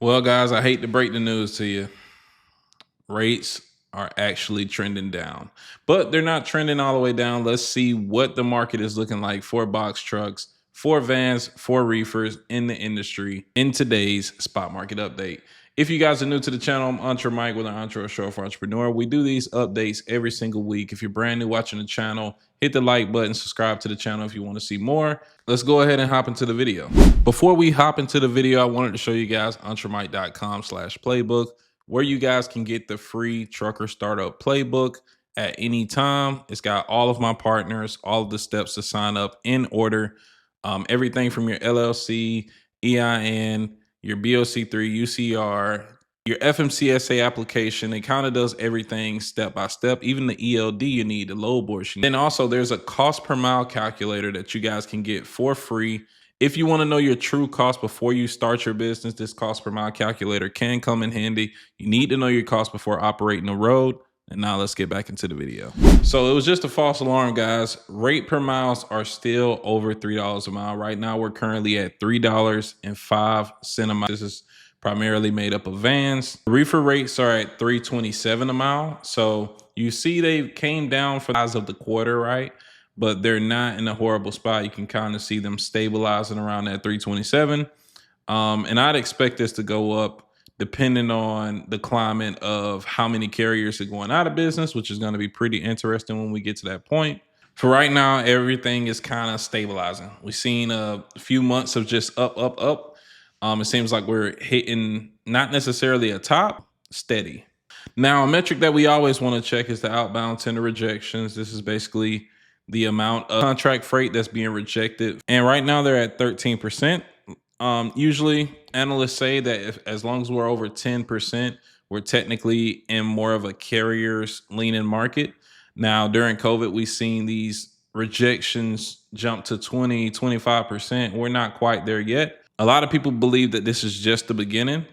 Well, guys, I hate to break the news to you. Rates are actually trending down, but they're not trending all the way down. Let's see what the market is looking like for box trucks, for vans, for reefers in the industry in today's spot market update. If you guys are new to the channel, I'm Entre Mike with an Entre Show for Entrepreneur. We do these updates every single week. If you're brand new watching the channel, hit the like button, subscribe to the channel if you want to see more. Let's go ahead and hop into the video. Before we hop into the video, I wanted to show you guys entremike.com/playbook, where you guys can get the free trucker startup playbook at any time. It's got all of my partners, all of the steps to sign up in order. Everything from your LLC, EIN, your BOC3, UCR, your FMCSA application. It kind of does everything step by step, even the ELD you need, the load boards. Then also there's a cost per mile calculator that you guys can get for free. If you want to know your true cost before you start your business, this cost per mile calculator can come in handy. You need to know your cost before operating the road. And now let's get back into the video. So it was just a false alarm, guys. Rate per miles are still over $3 a mile. Right now, we're currently at $3.05 a mile. This is primarily made up of vans. Reefer rates are at $3.27 a mile. So you see they came down for the size of the quarter, right? But they're not in a horrible spot. You can kind of see them stabilizing around that 327. And I'd expect this to go up depending on the climate of how many carriers are going out of business, which is going to be pretty interesting when we get to that point. For right now, everything is kind of stabilizing. We've seen a few months of just up, up, up. It seems like we're hitting not necessarily a top, steady. Now, a metric that we always want to check is the outbound tender rejections. This is basically the amount of contract freight that's being rejected. And right now they're at 13%. Usually analysts say that as long as we're over 10%, we're technically in more of a carrier's leaning market. Now, during COVID, we've seen these rejections jump to 20, 25%. We're not quite there yet. A lot of people believe that this is just the beginning,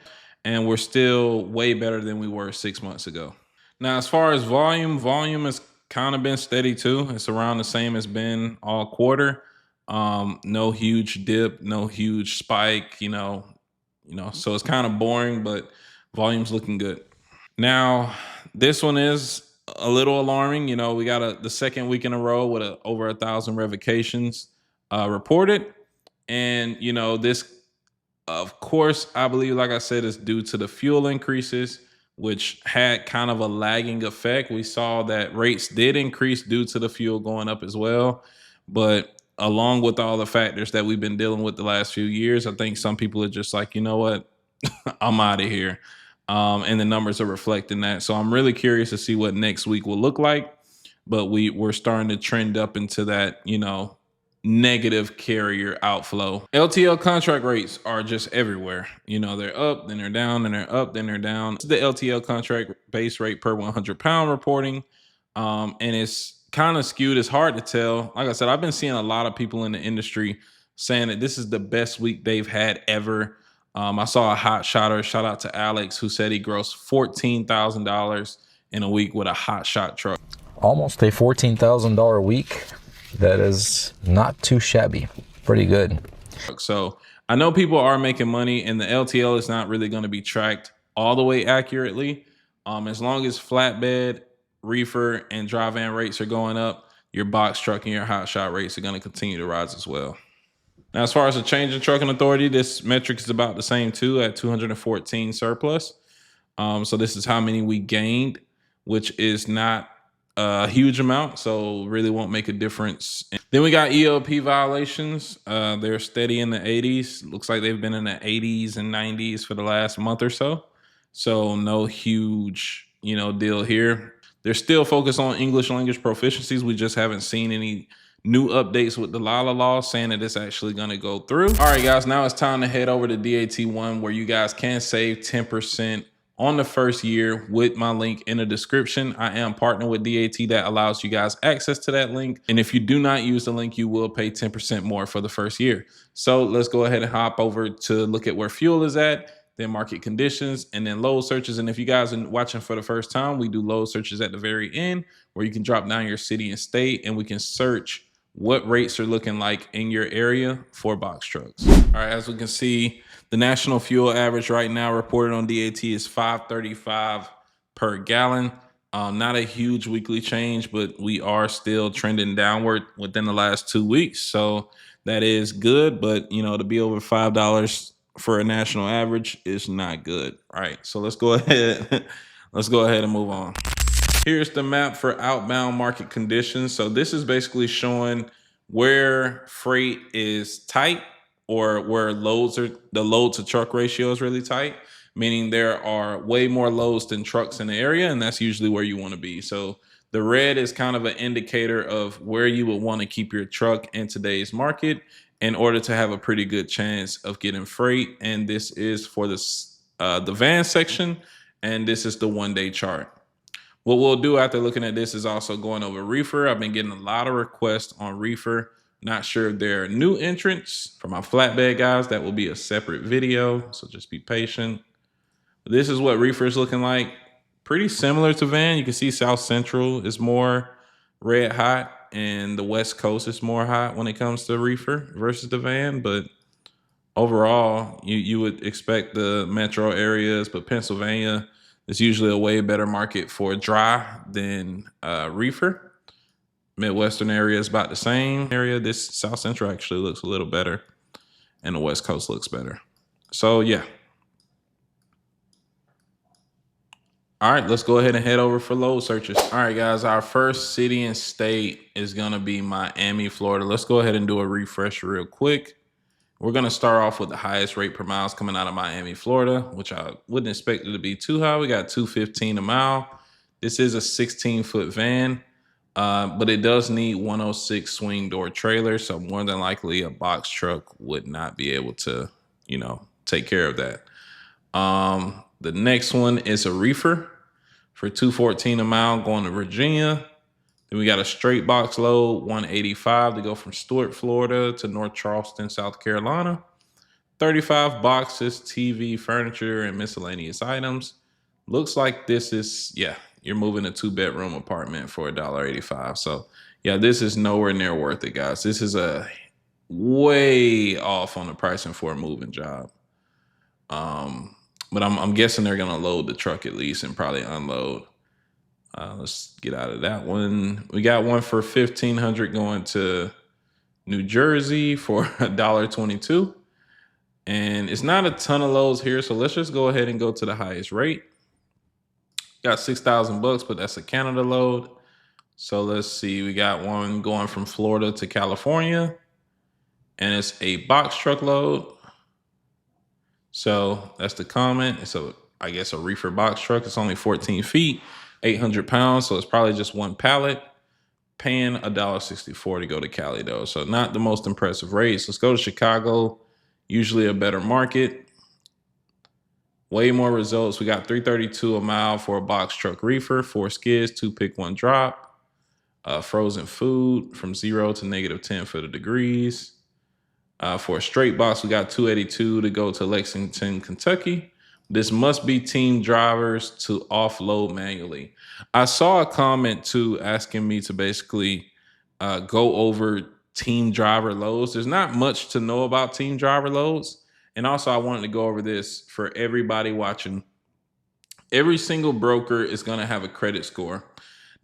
and we're still way better than we were 6 months ago. Now, as far as volume has kind of been steady too. It's around the same as been all quarter. No huge dip, no huge spike, so it's kind of boring, but volume's looking good. Now, this one is a little alarming. We got the second week in a row with over 1,000 revocations reported. And, this, of course, I believe, like I said, is due to the fuel increases, which had kind of a lagging effect. We saw that rates did increase due to the fuel going up as well. But along with all the factors that we've been dealing with the last few years, I think some people are just like, you know what, I'm out of here. And the numbers are reflecting that. So I'm really curious to see what next week will look like. But we're starting to trend up into that, negative carrier outflow. LTL contract rates are just everywhere. They're up, then they're down, then they're up, then they're down. This is the LTL contract base rate per 100 pound reporting. And it's kind of skewed. It's hard to tell. Like I said, I've been seeing a lot of people in the industry saying that this is the best week they've had ever. I saw a hot shotter, shout out to Alex, who said he grossed $14,000 in a week with a hot shot truck. Almost a $14,000 week. That is not too shabby. Pretty good. So I know people are making money, and the LTL is not really going to be tracked all the way accurately. As long as flatbed, reefer, and dry van rates are going up, your box truck and your hot shot rates are going to continue to rise as well. Now, as far as the change in trucking authority, this metric is about the same too, at 214 surplus. So this is how many we gained, which is not a huge amount, so really won't make a difference. Then we got ELP violations. They're steady in the 80s. Looks like they've been in the 80s and 90s for the last month or so. So no huge, deal here. They're still focused on English language proficiencies. We just haven't seen any new updates with the LALA law saying that it's actually going to go through. All right, guys, now it's time to head over to DAT One, where you guys can save 10% on the first year with my link in the description. I am partnered with DAT that allows you guys access to that link. And if you do not use the link, you will pay 10% more for the first year. So let's go ahead and hop over to look at where fuel is at, then market conditions, and then load searches. And if you guys are watching for the first time, we do load searches at the very end, where you can drop down your city and state, and we can search what rates are looking like in your area for box trucks. All right, as we can see, the national fuel average right now reported on DAT is 5.35 per gallon. Not a huge weekly change, but we are still trending downward within the last 2 weeks. So that is good, but to be over $5 for a national average is not good. All right, so let's go ahead. Let's go ahead and move on. Here's the map for outbound market conditions. So this is basically showing where freight is tight or where the load to truck ratio is really tight, meaning there are way more loads than trucks in the area, and that's usually where you want to be. So the red is kind of an indicator of where you would want to keep your truck in today's market in order to have a pretty good chance of getting freight. And this is for the van section, and this is the 1-day chart. What we'll do after looking at this is also going over reefer. I've been getting a lot of requests on reefer. Not sure if they're new entrants. For my flatbed guys, that will be a separate video, so just be patient. This is what reefer is looking like. Pretty similar to van. You can see South Central is more red hot and the West Coast is more hot when it comes to reefer versus the van. But overall, you would expect the metro areas, but Pennsylvania is usually a way better market for dry than reefer. Midwestern area is about the same area. This South Central actually looks a little better, and the West Coast looks better. So yeah. All right, let's go ahead and head over for load searches. All right, guys, our first city and state is gonna be Miami, Florida. Let's go ahead and do a refresh real quick. We're going to start off with the highest rate per miles coming out of Miami, Florida, which I wouldn't expect it to be too high. We got $2.15 a mile. This is a 16-foot van, but it does need 106 swing door trailer. So more than likely a box truck would not be able to, take care of that. The next one is a reefer for $2.14 a mile going to Virginia. Then we got a straight box load, 185 to go from Stuart, Florida to North Charleston, South Carolina. 35 boxes, TV, furniture, and miscellaneous items. Looks like this is, you're moving a 2-bedroom apartment for $1.85. So this is nowhere near worth it, guys. This is a way off on the pricing for a moving job. But I'm guessing they're gonna load the truck at least and probably unload. Let's get out of that one. We got one for $1,500 going to New Jersey for $1.22. And it's not a ton of loads here, so let's just go ahead and go to the highest rate. Got $6,000, but that's a Canada load. So let's see, we got one going from Florida to California, and it's a box truck load. So that's the comment. It's I guess a reefer box truck. It's only 14 feet. 800 pounds, so it's probably just one pallet. Paying $1.64 to go to Cali though, so not the most impressive rates. Let's go to Chicago, usually a better market. Way more results. We got $3.32 a mile for a box truck reefer, 4 skids, 2 pick, 1 drop. Frozen food from 0 to -10 for the degrees. For a straight box, we got $2.82 to go to Lexington, Kentucky. This must be team drivers to offload manually. I saw a comment too asking me to basically go over team driver loads. There's not much to know about team driver loads. And also I wanted to go over this for everybody watching. Every single broker is going to have a credit score.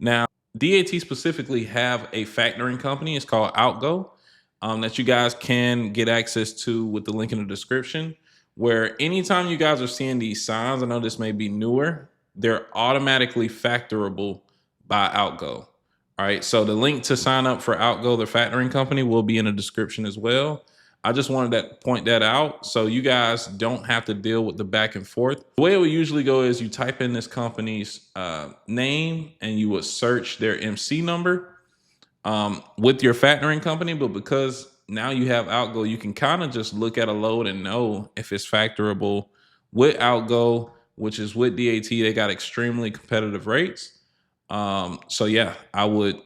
Now, DAT specifically have a factoring company. It's called OutGo that you guys can get access to with the link in the description, where anytime you guys are seeing these signs, I know this may be newer, they're automatically factorable by OutGo. All right, so the link to sign up for OutGo, the factoring company, will be in the description as well. I just wanted to point that out so you guys don't have to deal with the back and forth. The way it would usually go is you type in this company's name and you would search their MC number with your factoring company, but because now you have OutGo, you can kind of just look at a load and know if it's factorable with OutGo, which is with DAT. They got extremely competitive rates. So I would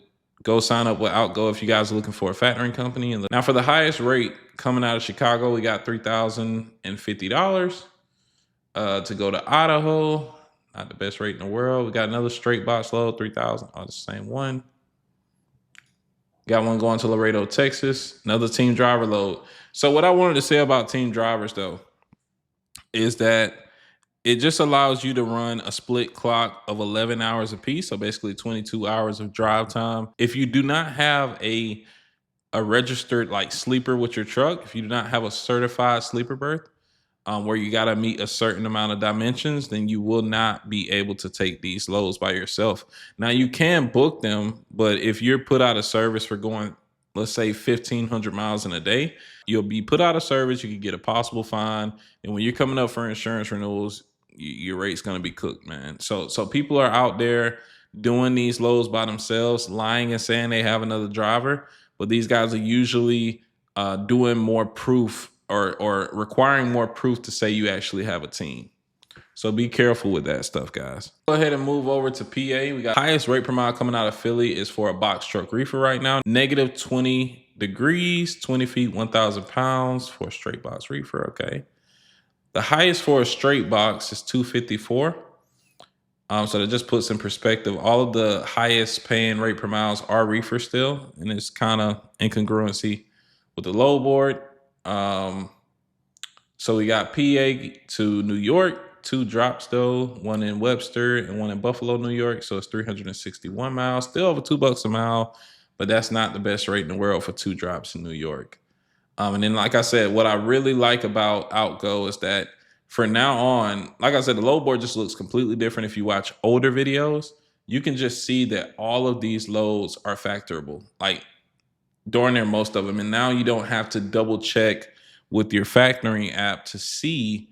go sign up with OutGo if you guys are looking for a factoring company. And now for the highest rate coming out of Chicago, we got $3,050 to go to Idaho. Not the best rate in the world. We got another straight box load, 3,000. Oh, the same one. Got one going to Laredo, Texas. Another team driver load. So what I wanted to say about team drivers though is that it just allows you to run a split clock of 11 hours apiece. So basically 22 hours of drive time. If you do not have a registered like sleeper with your truck, if you do not have a certified sleeper berth, where you got to meet a certain amount of dimensions, then you will not be able to take these loads by yourself. Now you can book them, but if you're put out of service for going, let's say 1,500 miles in a day, you'll be put out of service. You could get a possible fine, and when you're coming up for insurance renewals, your rate's going to be cooked, man. So people are out there doing these loads by themselves, lying and saying they have another driver, but these guys are usually doing more proof or requiring more proof to say you actually have a team. So be careful with that stuff, guys. Go ahead and move over to PA. We got highest rate per mile coming out of Philly is for a box truck reefer right now. Negative 20 degrees, 20 feet, 1,000 pounds for a straight box reefer. Okay. The highest for a straight box is 254. So that just puts in perspective, all of the highest paying rate per miles are reefer still, and it's kind of incongruency with the low board. So we got PA to New York, 2 drops though, one in Webster and one in Buffalo, New York. So it's 361 miles, still over $2 a mile, but that's not the best rate in the world for 2 drops in New York. And then, like I said, what I really like about OutGo is that for now on, like I said, the load board just looks completely different. If you watch older videos, you can just see that all of these loads are factorable, like darn near most of them. And now you don't have to double check with your factoring app to see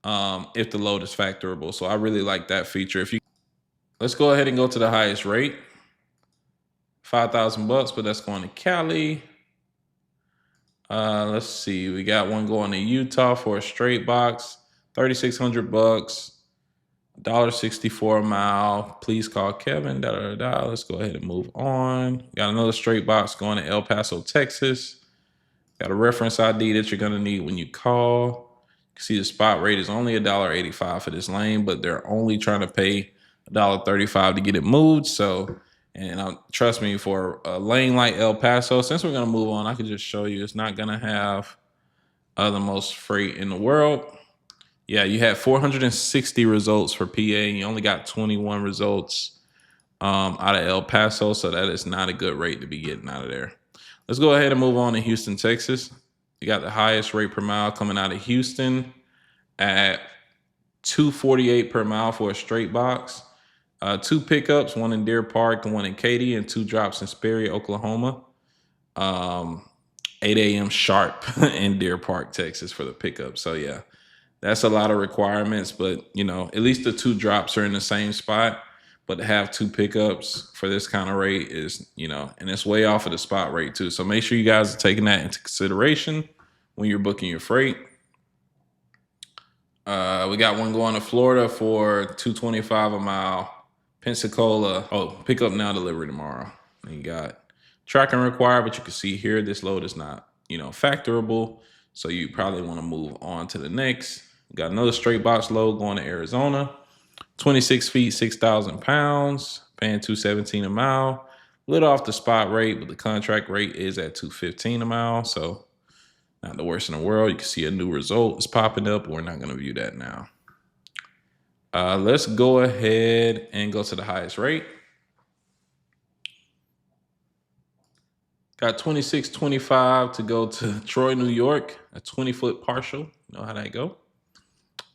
if the load is factorable. So I really like that feature. Let's go ahead and go to the highest rate, $5,000, but that's going to Cali. Let's see. We got one going to Utah for a straight box, $3,600, $1.64 a mile. Please call Kevin. Let's go ahead and move on. Got another straight box going to El Paso, Texas. Got a reference ID that you're gonna need when you call. You can see the spot rate is only $1.85 for this lane, but they're only trying to pay $1.35 to get it moved. So, and trust me, for a lane like El Paso, since we're gonna move on, I can just show you it's not gonna have the most freight in the world. Yeah, you had 460 results for PA, and you only got 21 results out of El Paso, so that is not a good rate to be getting out of there. Let's go ahead and move on to Houston, Texas. You got the highest rate per mile coming out of Houston at $2.48 per mile for a straight box. 2 pickups, one in Deer Park and one in Katy, and 2 drops in Sperry, Oklahoma. 8 a.m. sharp in Deer Park, Texas for the pickup. So yeah, that's a lot of requirements, but you know, at least the 2 drops are in the same spot. But to have 2 pickups for this kind of rate is, you know, and it's way off of the spot rate too. So make sure you guys are taking that into consideration when you're booking your freight. We got one going to Florida for $2.25 a mile. Pensacola, pick up now, delivery tomorrow. And you got tracking required, but you can see here this load is not, you know, factorable. So you probably want to move on to the next. We got another straight box load going to Arizona. 26 feet, 6,000 pounds, paying $2.17 a mile. A little off the spot rate, but the contract rate is at $2.15 a mile. So not the worst in the world. You can see a new result is popping up. We're not going to view that now. Let's go ahead and go to the highest rate. Got 26.25 to go to Troy, New York, a 20-foot partial. You know how that go.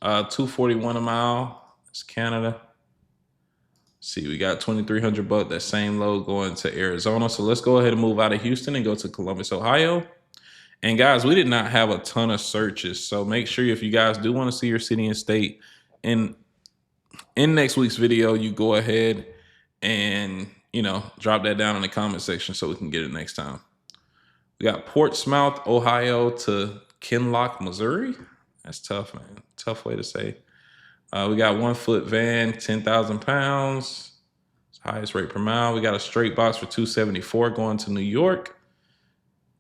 241 a mile. It's Canada. See, we got 2,300 bucks, that same load going to Arizona. So let's go ahead and move out of Houston and go to Columbus, Ohio. And guys, we did not have a ton of searches. So make sure if you guys do want to see your city and state in next week's video, you go ahead and, you know, drop that down in the comment section so we can get it next time. We got Portsmouth, Ohio to Kinloch, Missouri. That's tough, man. Tough way to say. We got 1-foot van, 10,000 pounds. It's highest rate per mile. We got a straight box for $2.74 going to New York.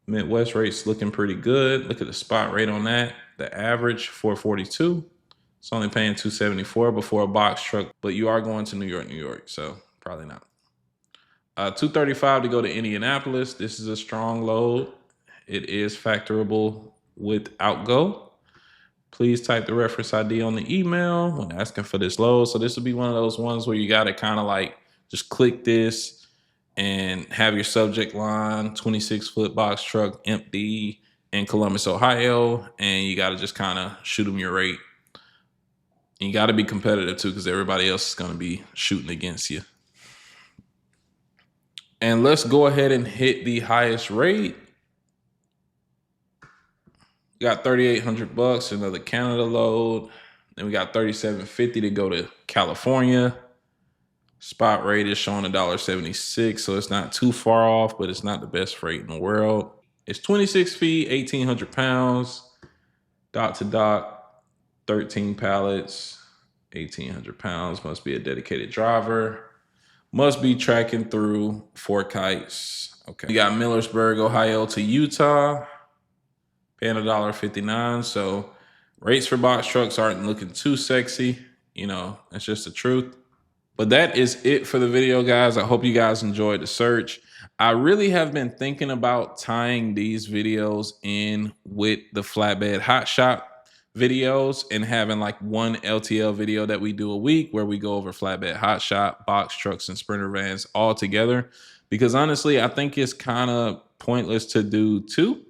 Midwest rate's looking pretty good. Look at the spot rate on that. The average, $4.42. It's only paying $2.74 before a box truck, but you are going to New York, so probably not. $235 to go to Indianapolis. This is a strong load. It is factorable with OutGo. Please type the reference ID on the email when asking for this load. So this will be one of those ones where you got to kind of like just click this and have your subject line 26-foot box truck empty in Columbus, Ohio. And you got to just kind of shoot them your rate. And you got to be competitive too, because everybody else is going to be shooting against you. And let's go ahead and hit the highest rate. We got $3,800, another Canada load. Then we got $3,750 to go to California. Spot rate is showing $1.76, so it's not too far off, but it's not the best freight in the world. It's 26 feet, 1,800 pounds, dot to dot, 13 pallets, 1,800 pounds. Must be a dedicated driver. Must be tracking through 4 kites. Okay. We got Millersburg, Ohio to Utah, paying $1.59. So rates for box trucks aren't looking too sexy. You know, that's just the truth. But that is it for the video, guys. I hope you guys enjoyed the search. I really have been thinking about tying these videos in with the flatbed hotshot videos and having like one LTL video that we do a week where we go over flatbed hotshot, box trucks, and sprinter vans all together. Because honestly, I think it's kind of pointless to do two.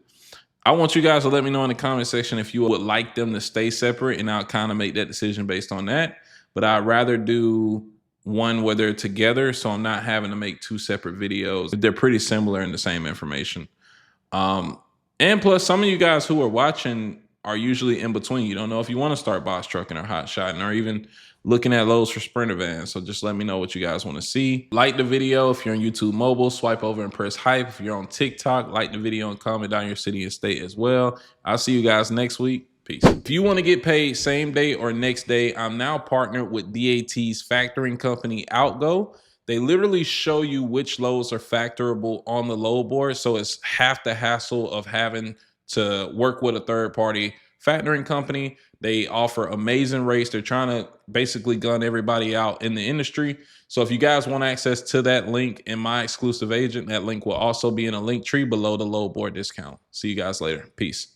I want you guys to let me know in the comment section if you would like them to stay separate, and I'll kind of make that decision based on that. But I'd rather do one where they're together, so I'm not having to make 2 separate videos. They're pretty similar in the same information. And plus, some of you guys who are watching are usually in between. You don't know if you want to start box trucking or hot shotting or even looking at loads for sprinter vans. So just let me know what you guys want to see. Like the video if you're on YouTube mobile, swipe over and press hype. If you're on TikTok, like the video and comment down your city and state as well. I'll see you guys next week. Peace. If you want to get paid same day or next day, I'm now partnered with DAT's factoring company, OutGo. They literally show you which loads are factorable on the load board. So it's half the hassle of having to work with a third party factoring company. They offer amazing rates. They're trying to basically gun everybody out in the industry. So if you guys want access to that link and my exclusive agent, that link will also be in a link tree below the load board discount. See you guys later. Peace.